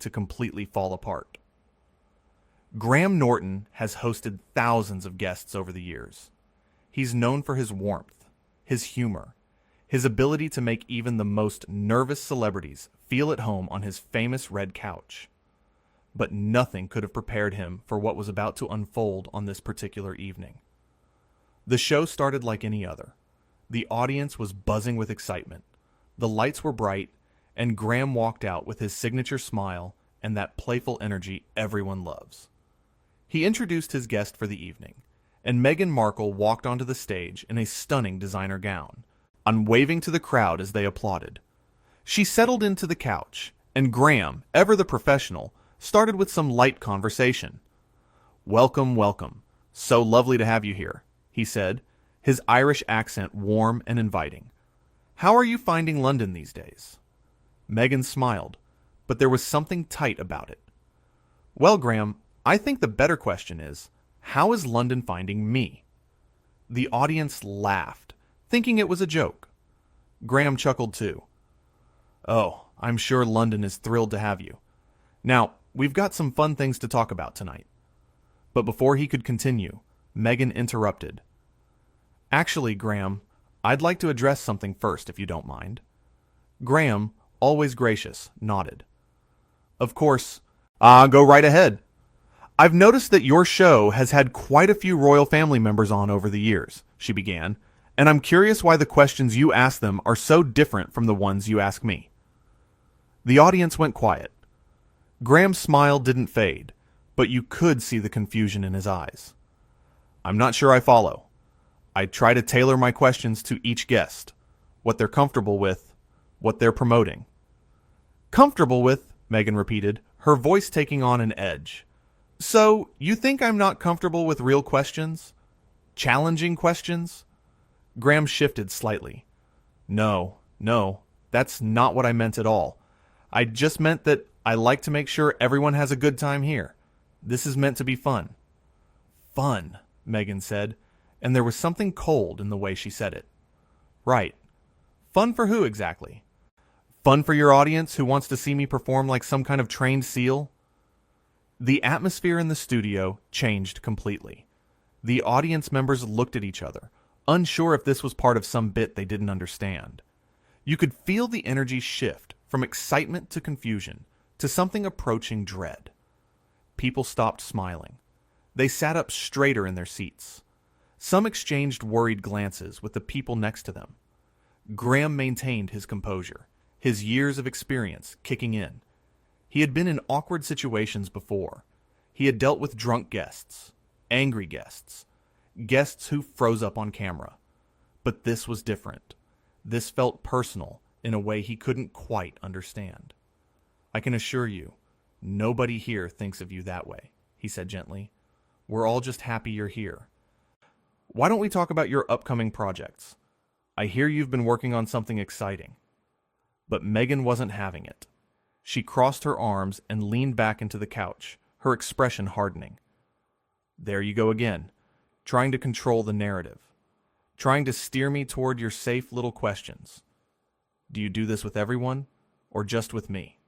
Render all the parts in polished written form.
to completely fall apart. Graham Norton has hosted thousands of guests over the years. He's known for his warmth, his humor, his ability to make even the most nervous celebrities feel at home on his famous red couch. But nothing could have prepared him for what was about to unfold on this particular evening. The show started like any other. The audience was buzzing with excitement. The lights were bright, and Graham walked out with his signature smile and that playful energy everyone loves. He introduced his guest for the evening, and Meghan Markle walked onto the stage in a stunning designer gown, waving to the crowd as they applauded. She settled into the couch, and Graham, ever the professional, started with some light conversation. "Welcome, welcome. So lovely to have you here," he said, his Irish accent warm and inviting. "How are you finding London these days?" Meghan smiled, but there was something tight about it. "Well, Graham, I think the better question is, how is London finding me?" The audience laughed, thinking it was a joke. Graham chuckled too. "Oh, I'm sure London is thrilled to have you. Now, we've got some fun things to talk about tonight." But before he could continue, Meghan interrupted. "Actually, Graham, I'd like to address something first, if you don't mind." Graham, always gracious, nodded. "Of course. Go right ahead. I've noticed that your show has had quite a few royal family members on over the years," she began, "and I'm curious why the questions you ask them are so different from the ones you ask me." The audience went quiet. Graham's smile didn't fade, but you could see the confusion in his eyes. "I'm not sure I follow. I try to tailor my questions to each guest, what they're comfortable with, what they're promoting." "Comfortable with," Meghan repeated, her voice taking on an edge. "So, you think I'm not comfortable with real questions? Challenging questions?" Graham shifted slightly. No, that's not what I meant at all. I just meant that I like to make sure everyone has a good time here. This is meant to be fun." "Fun," Meghan said, and there was something cold in the way she said it. "Right. Fun for who exactly? Fun for your audience who wants to see me perform like some kind of trained seal?" The atmosphere in the studio changed completely. The audience members looked at each other, unsure if this was part of some bit they didn't understand. You could feel the energy shift from excitement to confusion to something approaching dread. People stopped smiling. They sat up straighter in their seats. Some exchanged worried glances with the people next to them. Graham maintained his composure, his years of experience kicking in. He had been in awkward situations before. He had dealt with drunk guests, angry guests, guests who froze up on camera. But this was different. This felt personal in a way he couldn't quite understand. "I can assure you, nobody here thinks of you that way," he said gently. "We're all just happy you're here. Why don't we talk about your upcoming projects? I hear you've been working on something exciting." But Meghan wasn't having it. She crossed her arms and leaned back into the couch, her expression hardening. "There you go again, trying to control the narrative, trying to steer me toward your safe little questions. Do you do this with everyone, or just with me?"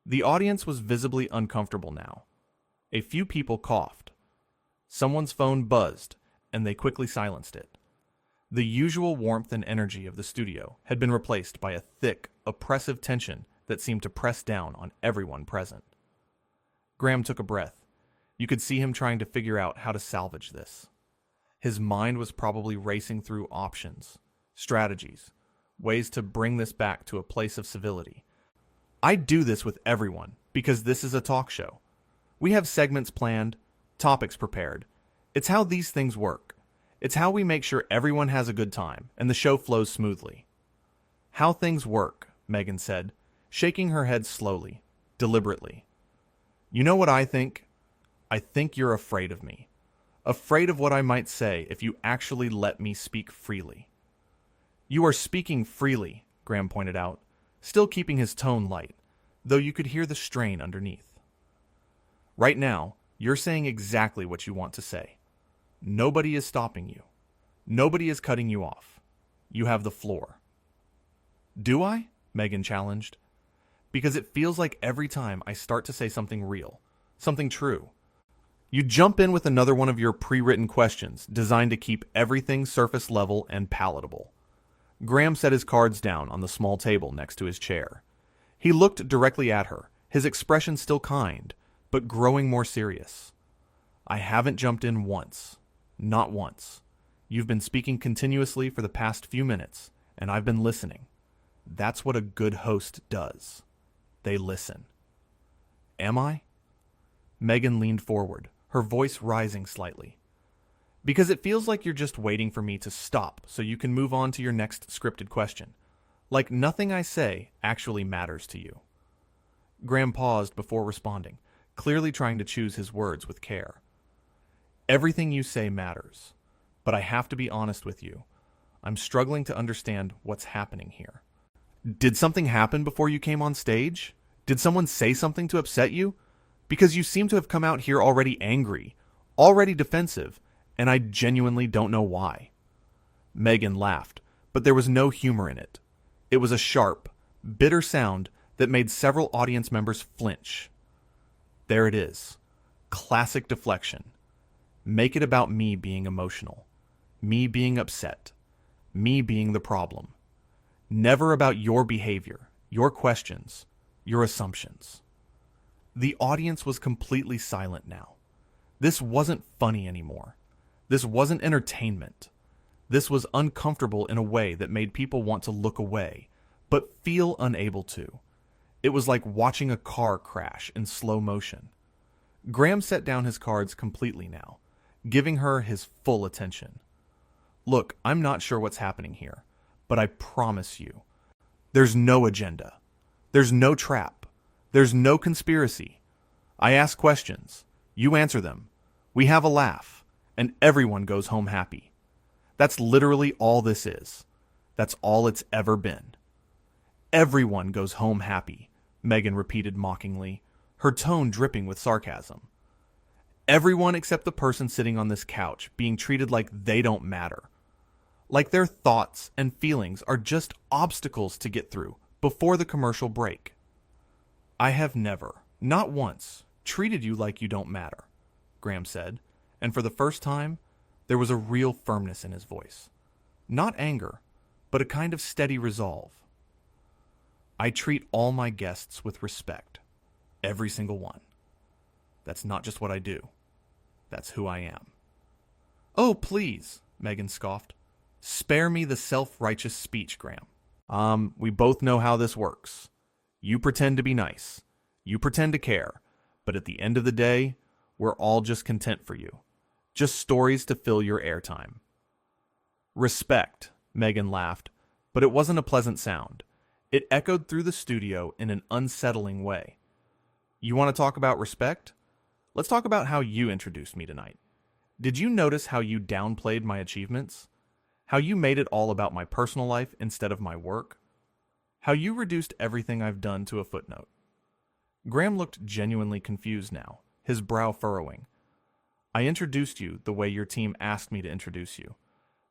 The audience was visibly uncomfortable now. A few people coughed. Someone's phone buzzed, and they quickly silenced it. The usual warmth and energy of the studio had been replaced by a thick, oppressive tension that seemed to press down on everyone present. Graham took a breath. You could see him trying to figure out how to salvage this. His mind was probably racing through options, strategies, ways to bring this back to a place of civility. "I do this with everyone because this is a talk show. We have segments planned, topics prepared. It's how these things work. It's how we make sure everyone has a good time and the show flows smoothly." "How things work," Meghan said, shaking her head slowly, deliberately. "You know what I think? I think you're afraid of me. Afraid of what I might say if you actually let me speak freely." "You are speaking freely," Graham pointed out, still keeping his tone light, though you could hear the strain underneath. "Right now, you're saying exactly what you want to say. Nobody is stopping you. Nobody is cutting you off. You have the floor." "Do I?" Meghan challenged. because it feels like every time I start to say something real, something true, you jump in with another one of your pre-written questions designed to keep everything surface level and palatable. Graham set his cards down on the small table next to his chair. He looked directly at her, his expression still kind, but growing more serious. I haven't jumped in once. Not once. You've been speaking continuously for the past few minutes, and I've been listening. That's what a good host does. They listen. Am I? Meghan leaned forward, her voice rising slightly. Because it feels like you're just waiting for me to stop so you can move on to your next scripted question. Like nothing I say actually matters to you. Graham paused before responding, clearly trying to choose his words with care. Everything you say matters, but I have to be honest with you. I'm struggling to understand what's happening here. Did something happen before you came on stage? Did someone say something to upset you? Because you seem to have come out here already angry, already defensive, and I genuinely don't know why. Meghan laughed, but there was no humor in it. It was a sharp, bitter sound that made several audience members flinch. There it is. Classic deflection. Make it about me being emotional, me being upset, me being the problem. Never about your behavior, your questions, your assumptions. The audience was completely silent now. This wasn't funny anymore. This wasn't entertainment. This was uncomfortable in a way that made people want to look away, but feel unable to. It was like watching a car crash in slow motion. Graham set down his cards completely now, giving her his full attention. Look, I'm not sure what's happening here, but I promise you, there's no agenda. There's no trap. There's no conspiracy. I ask questions. You answer them. We have a laugh, and everyone goes home happy. That's literally all this is. That's all it's ever been. Everyone goes home happy, Meghan repeated mockingly, her tone dripping with sarcasm. Everyone except the person sitting on this couch being treated like they don't matter. Like their thoughts and feelings are just obstacles to get through before the commercial break. I have never, not once, treated you like you don't matter, Graham said, and for the first time, there was a real firmness in his voice. Not anger, but a kind of steady resolve. I treat all my guests with respect. Every single one. That's not just what I do. That's who I am. Oh, please, Meghan scoffed. Spare me the self-righteous speech, Graham. We both know how this works. You pretend to be nice. You pretend to care. But at the end of the day, we're all just content for you. Just stories to fill your airtime. Respect, Meghan laughed, but it wasn't a pleasant sound. It echoed through the studio in an unsettling way. You want to talk about respect? Let's talk about how you introduced me tonight. Did you notice how you downplayed my achievements? How you made it all about my personal life instead of my work? How you reduced everything I've done to a footnote? Graham looked genuinely confused now, his brow furrowing. I introduced you the way your team asked me to introduce you.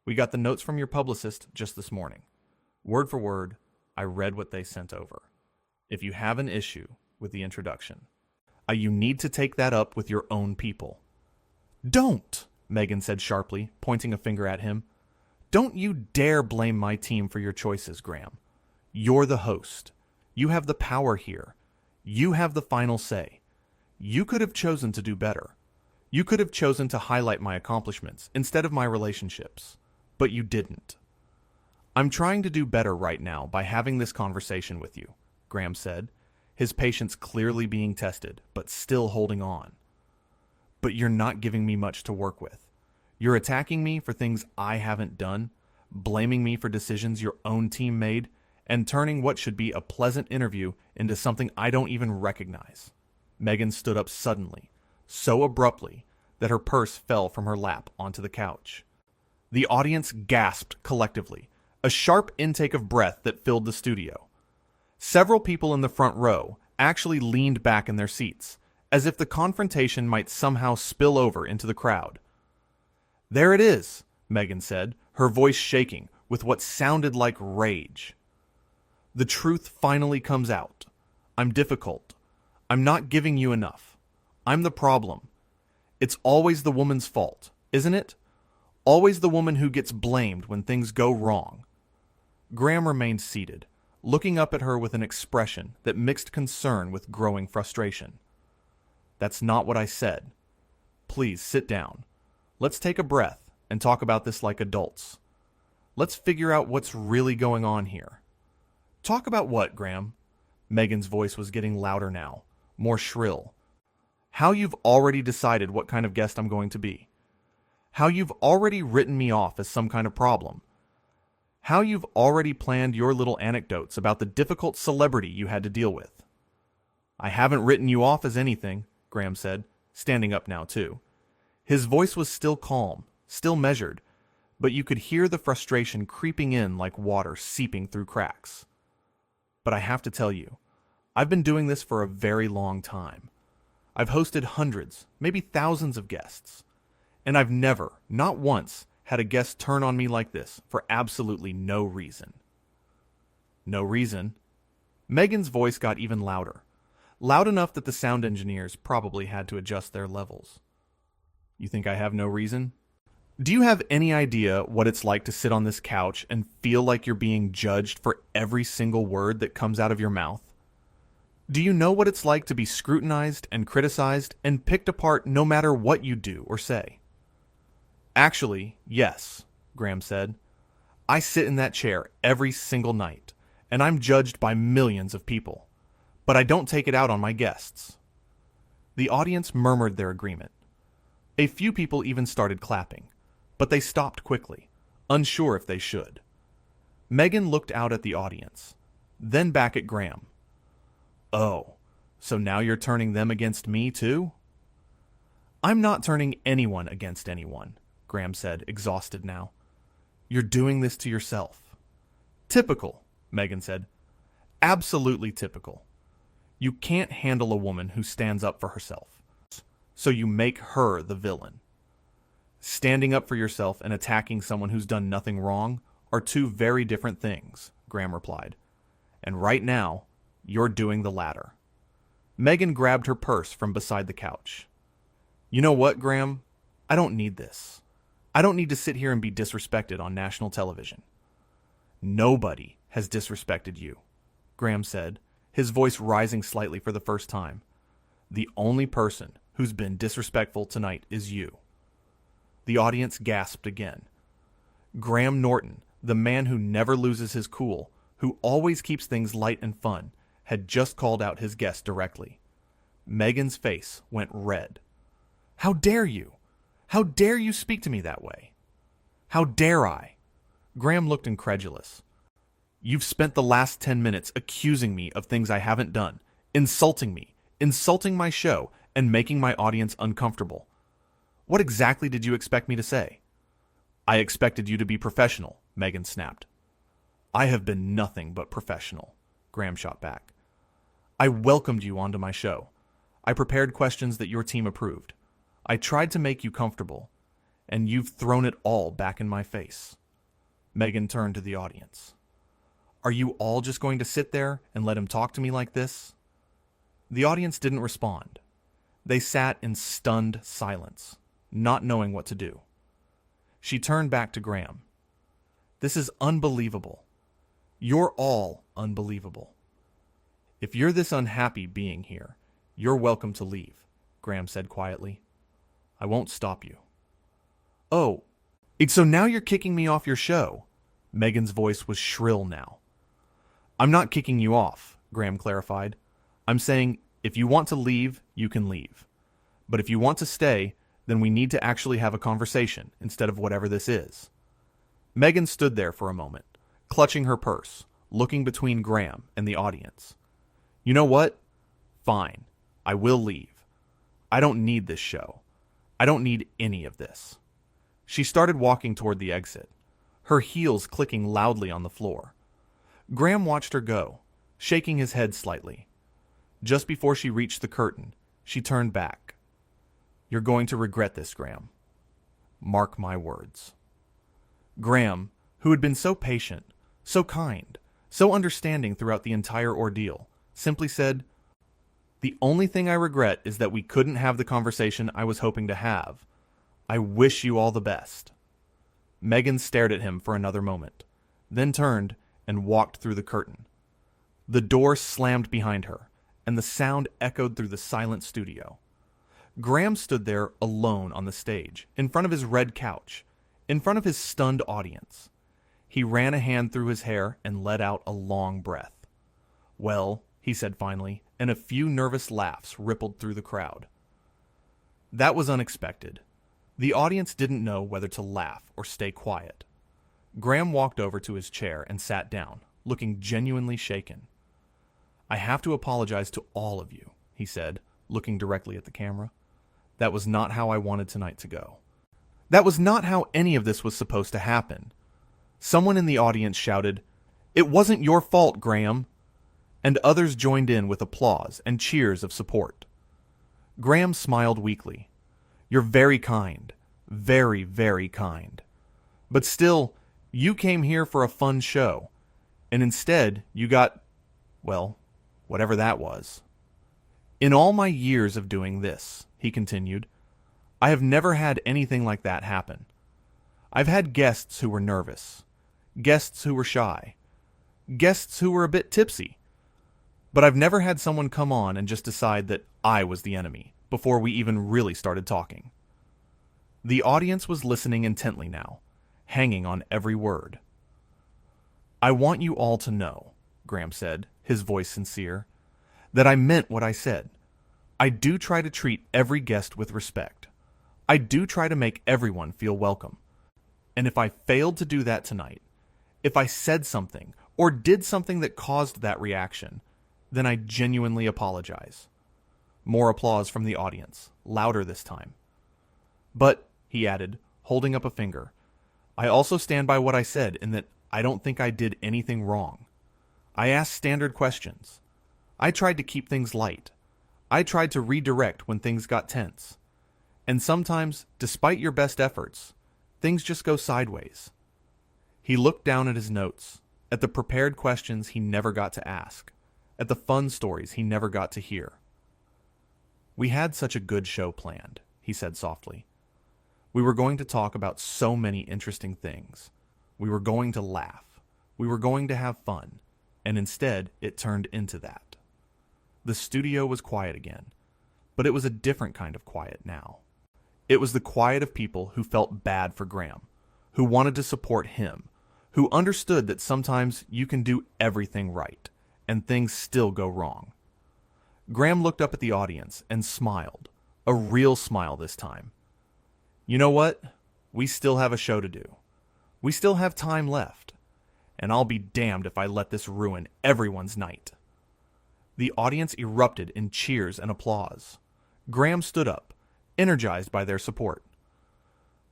We got the notes from your publicist just this morning. Word for word, I read what they sent over. If you have an issue with the introduction, you need to take that up with your own people. Don't, Meghan said sharply, pointing a finger at him. Don't you dare blame my team for your choices, Graham. You're the host. You have the power here. You have the final say. You could have chosen to do better. You could have chosen to highlight my accomplishments instead of my relationships, but you didn't. I'm trying to do better right now by having this conversation with you, Graham said, his patience clearly being tested, but still holding on. But you're not giving me much to work with. You're attacking me for things I haven't done, blaming me for decisions your own team made, and turning what should be a pleasant interview into something I don't even recognize. Meghan stood up suddenly, so abruptly that her purse fell from her lap onto the couch. The audience gasped collectively, a sharp intake of breath that filled the studio. Several people in the front row actually leaned back in their seats, as if the confrontation might somehow spill over into the crowd. There it is, Meghan said, her voice shaking with what sounded like rage. The truth finally comes out. I'm difficult. I'm not giving you enough. I'm the problem. It's always the woman's fault, isn't it? Always the woman who gets blamed when things go wrong. Graham remained seated, looking up at her with an expression that mixed concern with growing frustration. That's not what I said. Please sit down. Let's take a breath and talk about this like adults. Let's figure out what's really going on here. Talk about what, Graham? Meghan's voice was getting louder now, more shrill. How you've already decided what kind of guest I'm going to be. How you've already written me off as some kind of problem. How you've already planned your little anecdotes about the difficult celebrity you had to deal with. I haven't written you off as anything, Graham said, standing up now too. His voice was still calm, still measured, but you could hear the frustration creeping in like water seeping through cracks. But I have to tell you, I've been doing this for a very long time. I've hosted hundreds, maybe thousands of guests. And I've never, not once, had a guest turn on me like this for absolutely no reason. No reason? Meghan's voice got even louder. Loud enough that the sound engineers probably had to adjust their levels. You think I have no reason? Do you have any idea what it's like to sit on this couch and feel like you're being judged for every single word that comes out of your mouth? Do you know what it's like to be scrutinized and criticized and picked apart no matter what you do or say? Actually, yes, Graham said. I sit in that chair every single night, and I'm judged by millions of people. But I don't take it out on my guests. The audience murmured their agreement. A few people even started clapping, but they stopped quickly, unsure if they should. Meghan looked out at the audience, then back at Graham. Oh, so now you're turning them against me too? I'm not turning anyone against anyone, Graham said, exhausted now. You're doing this to yourself. Typical, Meghan said. Absolutely typical. You can't handle a woman who stands up for herself, so you make her the villain. Standing up for yourself and attacking someone who's done nothing wrong are two very different things, Graham replied. And right now, you're doing the latter. Meghan grabbed her purse from beside the couch. You know what, Graham? I don't need this. I don't need to sit here and be disrespected on national television. Nobody has disrespected you, Graham said, his voice rising slightly for the first time. The only person who's been disrespectful tonight is you. The audience gasped again. Graham Norton, the man who never loses his cool, who always keeps things light and fun, had just called out his guest directly. Meghan's face went red. How dare you? How dare you speak to me that way? How dare I? Graham looked incredulous. You've spent the last 10 minutes accusing me of things I haven't done, insulting me, insulting my show, and making my audience uncomfortable. What exactly did you expect me to say? I expected you to be professional, Meghan snapped. I have been nothing but professional, Graham shot back. I welcomed you onto my show. I prepared questions that your team approved. I tried to make you comfortable, and you've thrown it all back in my face. Meghan turned to the audience. Are you all just going to sit there and let him talk to me like this? The audience didn't respond. They sat in stunned silence, not knowing what to do. She turned back to Graham. This is unbelievable. You're all unbelievable. If you're this unhappy being here, you're welcome to leave, Graham said quietly. I won't stop you. Oh, so now you're kicking me off your show? Meghan's voice was shrill now. I'm not kicking you off, Graham clarified. I'm saying if you want to leave, you can leave. But if you want to stay, then we need to actually have a conversation instead of whatever this is. Meghan stood there for a moment, clutching her purse, looking between Graham and the audience. You know what? Fine. I will leave. I don't need this show. I don't need any of this. She started walking toward the exit, her heels clicking loudly on the floor. Graham watched her go, shaking his head slightly. Just before she reached the curtain, she turned back. You're going to regret this, Graham. Mark my words. Graham, who had been so patient, so kind, so understanding throughout the entire ordeal, simply said, "The only thing I regret is that we couldn't have the conversation I was hoping to have. I wish you all the best." Meghan stared at him for another moment, then turned and walked through the curtain. The door slammed behind her, and the sound echoed through the silent studio. Graham stood there alone on the stage, in front of his red couch, in front of his stunned audience. He ran a hand through his hair and let out a long breath. "Well," he said finally, and a few nervous laughs rippled through the crowd. That was unexpected. The audience didn't know whether to laugh or stay quiet. Graham walked over to his chair and sat down, looking genuinely shaken. "I have to apologize to all of you," he said, looking directly at the camera. "That was not how I wanted tonight to go. That was not how any of this was supposed to happen." Someone in the audience shouted, "It wasn't your fault, Graham," and others joined in with applause and cheers of support. Graham smiled weakly. "You're very kind. Very, very kind. But still, you came here for a fun show, and instead you got, well, whatever that was. In all my years of doing this," he continued, "I have never had anything like that happen. I've had guests who were nervous, guests who were shy, guests who were a bit tipsy, but I've never had someone come on and just decide that I was the enemy before we even really started talking." The audience was listening intently now, hanging on every word. "I want you all to know," Graham said, his voice sincere, "that I meant what I said. I do try to treat every guest with respect. I do try to make everyone feel welcome. And if I failed to do that tonight, if I said something or did something that caused that reaction, then I genuinely apologize." More applause from the audience, louder this time. "But," he added, holding up a finger, "I also stand by what I said in that I don't think I did anything wrong. I asked standard questions. I tried to keep things light. I tried to redirect when things got tense. And sometimes, despite your best efforts, things just go sideways." He looked down at his notes, at the prepared questions he never got to ask, at the fun stories he never got to hear. "We had such a good show planned," he said softly. "We were going to talk about so many interesting things. We were going to laugh. We were going to have fun. And instead, it turned into that." The studio was quiet again, but it was a different kind of quiet now. It was the quiet of people who felt bad for Graham, who wanted to support him, who understood that sometimes you can do everything right, and things still go wrong. Graham looked up at the audience and smiled, a real smile this time. "You know what? We still have a show to do. We still have time left, and I'll be damned if I let this ruin everyone's night." The audience erupted in cheers and applause. Graham stood up, energized by their support.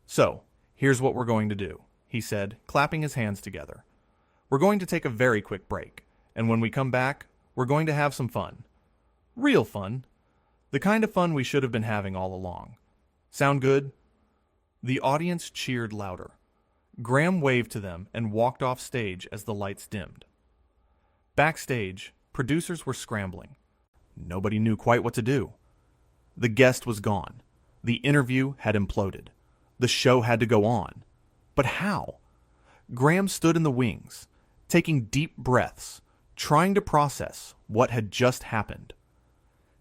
"So, here's what we're going to do," he said, clapping his hands together. "We're going to take a very quick break, and when we come back, we're going to have some fun. Real fun. The kind of fun we should have been having all along. Sound good?" The audience cheered louder. Graham waved to them and walked off stage as the lights dimmed. Backstage, producers were scrambling. Nobody knew quite what to do. The guest was gone. The interview had imploded. The show had to go on. But how? Graham stood in the wings, taking deep breaths, trying to process what had just happened.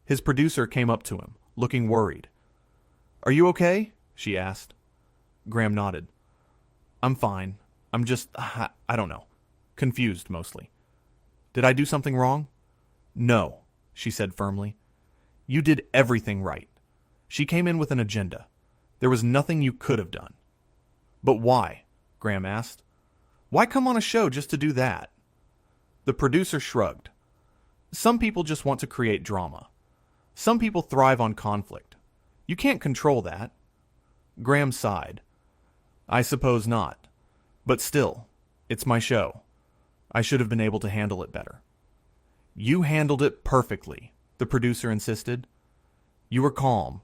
His producer came up to him, looking worried. "Are you okay?" she asked. Graham nodded. "I'm fine. I'm just, I don't know. Confused, mostly." "Did I do something wrong?" "No," she said firmly. "You did everything right. She came in with an agenda. There was nothing you could have done." "But why?" Graham asked. "Why come on a show just to do that?" The producer shrugged. "Some people just want to create drama. Some people thrive on conflict. You can't control that." Graham sighed. "I suppose not. But still, it's my show. I should have been able to handle it better." "You handled it perfectly," the producer insisted. "You were calm.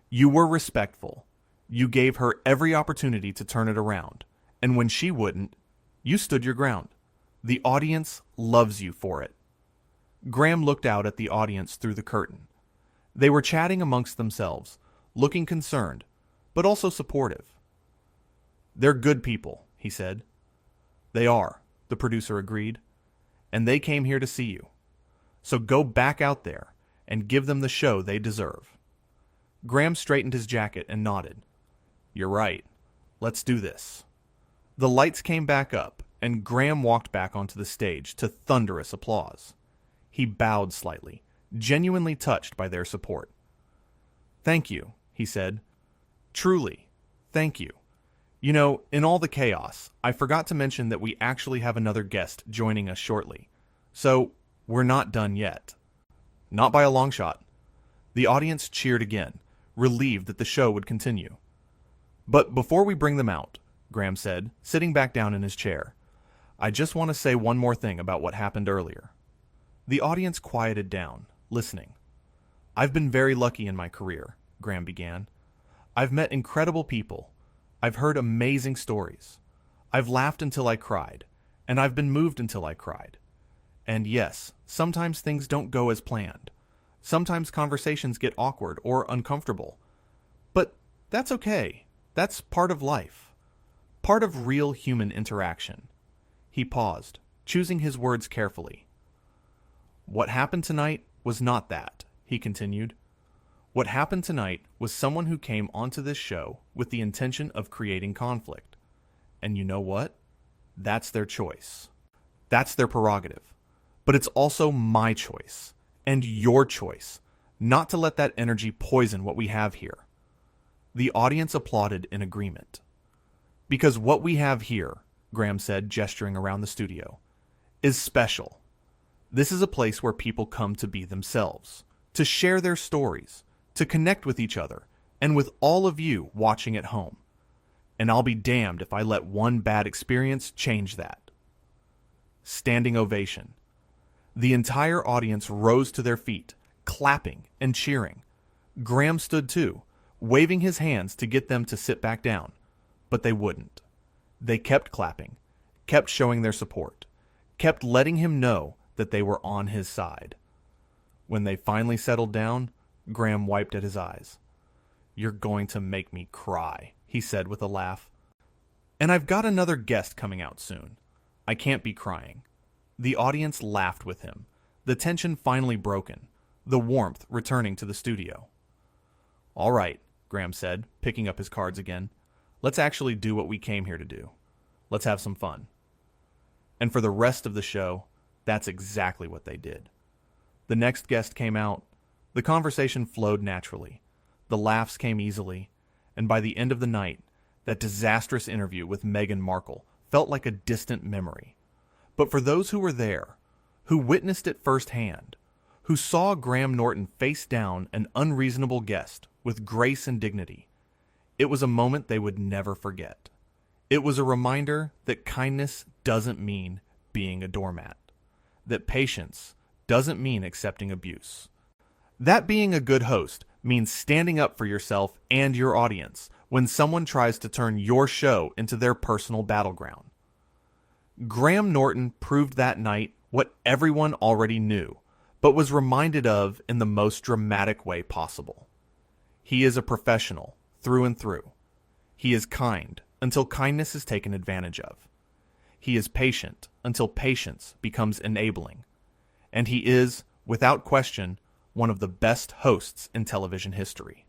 You were respectful. You gave her every opportunity to turn it around. And when she wouldn't, you stood your ground. The audience loves you for it." Graham looked out at the audience through the curtain. They were chatting amongst themselves, looking concerned, but also supportive. "They're good people," he said. "They are," the producer agreed. "And they came here to see you. So go back out there and give them the show they deserve." Graham straightened his jacket and nodded. "You're right. Let's do this." The lights came back up, and Graham walked back onto the stage to thunderous applause. He bowed slightly, genuinely touched by their support. "Thank you," he said. "Truly, thank you. You know, in all the chaos, I forgot to mention that we actually have another guest joining us shortly. So, we're not done yet." Not by a long shot. The audience cheered again, relieved that the show would continue. "But before we bring them out," Graham said, sitting back down in his chair, "I just want to say one more thing about what happened earlier." The audience quieted down, listening. "I've been very lucky in my career," Graham began. "I've met incredible people. I've heard amazing stories. I've laughed until I cried, and I've been moved until I cried. And yes, sometimes things don't go as planned. Sometimes conversations get awkward or uncomfortable. But that's okay. That's part of life. Part of real human interaction." He paused, choosing his words carefully. "What happened tonight was not that," he continued. "What happened tonight was someone who came onto this show with the intention of creating conflict. And you know what? That's their choice. That's their prerogative. But it's also my choice, and your choice, not to let that energy poison what we have here." The audience applauded in agreement. "Because what we have here," Graham said, gesturing around the studio, "is special. This is a place where people come to be themselves, to share their stories, to connect with each other, and with all of you watching at home. And I'll be damned if I let one bad experience change that." Standing ovation. The entire audience rose to their feet, clapping and cheering. Graham stood too, waving his hands to get them to sit back down, but they wouldn't. They kept clapping, kept showing their support, kept letting him know that they were on his side. When they finally settled down, Graham wiped at his eyes. "You're going to make me cry," he said with a laugh. "And I've got another guest coming out soon. I can't be crying." The audience laughed with him, the tension finally broken, the warmth returning to the studio. "All right," Graham said, picking up his cards again. "Let's actually do what we came here to do. Let's have some fun." And for the rest of the show, that's exactly what they did. The next guest came out. The conversation flowed naturally. The laughs came easily. And by the end of the night, that disastrous interview with Meghan Markle felt like a distant memory. But for those who were there, who witnessed it firsthand, who saw Graham Norton face down an unreasonable guest with grace and dignity, it was a moment they would never forget. It was a reminder that kindness doesn't mean being a doormat, that patience doesn't mean accepting abuse, that being a good host means standing up for yourself and your audience when someone tries to turn your show into their personal battleground. Graham Norton proved that night what everyone already knew, but was reminded of in the most dramatic way possible. He is a professional through and through. He is kind until kindness is taken advantage of. He is patient until patience becomes enabling. And he is, without question, one of the best hosts in television history.